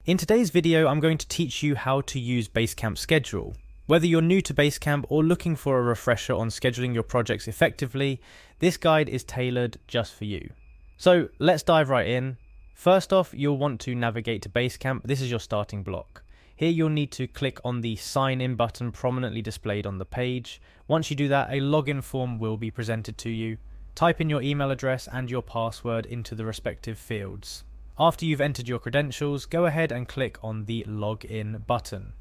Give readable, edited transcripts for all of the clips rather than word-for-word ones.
In today's video, I'm going to teach you how to use Basecamp Schedule. Whether you're new to Basecamp or looking for a refresher on scheduling your projects effectively, this guide is tailored just for you. So let's dive right in. First off, you'll want to navigate to Basecamp. This is your starting block. Here you'll need to click on the sign in button prominently displayed on the page. Once you do that, a login form will be presented to you. Type in your email address and your password into the respective fields. After you've entered your credentials, go ahead and click on the login button.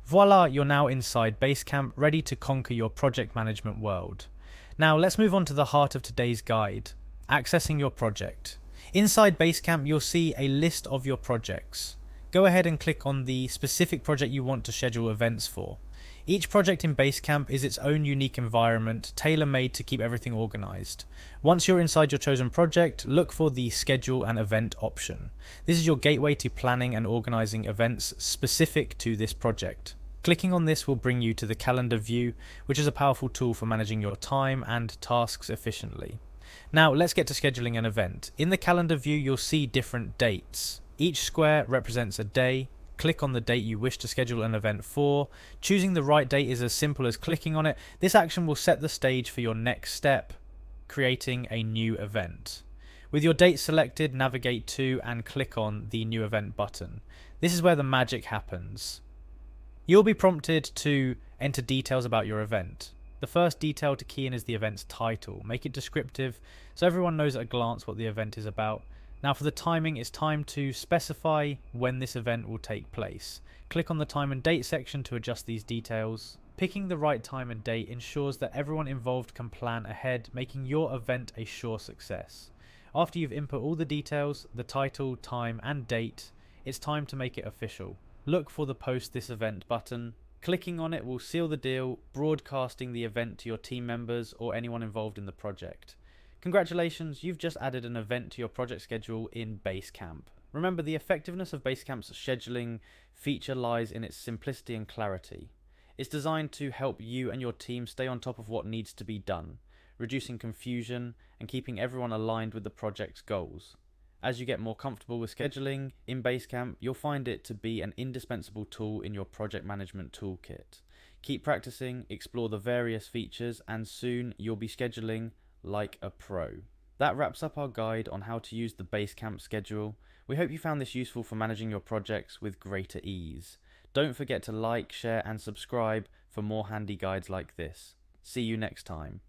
Voila, you're now inside Basecamp, ready to conquer your project management world. Now let's move on to the heart of today's guide, accessing your project. Inside Basecamp, you'll see a list of your projects. Go ahead and click on the specific project you want to schedule events for. Each project in Basecamp is its own unique environment, tailor-made to keep everything organized. Once you're inside your chosen project, look for the schedule and event option. This is your gateway to planning and organizing events specific to this project. Clicking on this will bring you to the calendar view, which is a powerful tool for managing your time and tasks efficiently. Now let's get to scheduling an event. In the calendar view, you'll see different dates. Each square represents a day. Click on the date you wish to schedule an event for. Choosing the right date is as simple as clicking on it. This action will set the stage for your next step, creating a new event. With your date selected, navigate to and click on the new event button. This is where the magic happens. You'll be prompted to enter details about your event. The first detail to key in is the event's title. Make it descriptive so everyone knows at a glance what the event is about. Now for the timing, it's time to specify when this event will take place. Click on the time and date section to adjust these details. Picking the right time and date ensures that everyone involved can plan ahead, making your event a sure success. After you've input all the details, the title, time and date, it's time to make it official. Look for the Post This Event button. Clicking on it will seal the deal, broadcasting the event to your team members or anyone involved in the project. Congratulations, you've just added an event to your project schedule in Basecamp. Remember, the effectiveness of Basecamp's scheduling feature lies in its simplicity and clarity. It's designed to help you and your team stay on top of what needs to be done, reducing confusion and keeping everyone aligned with the project's goals. As you get more comfortable with scheduling in Basecamp, you'll find it to be an indispensable tool in your project management toolkit. Keep practicing, explore the various features, and soon you'll be scheduling like a pro. That wraps up our guide on how to use the Basecamp schedule. We hope you found this useful for managing your projects with greater ease. Don't forget to like, share and subscribe for more handy guides like this. See you next time.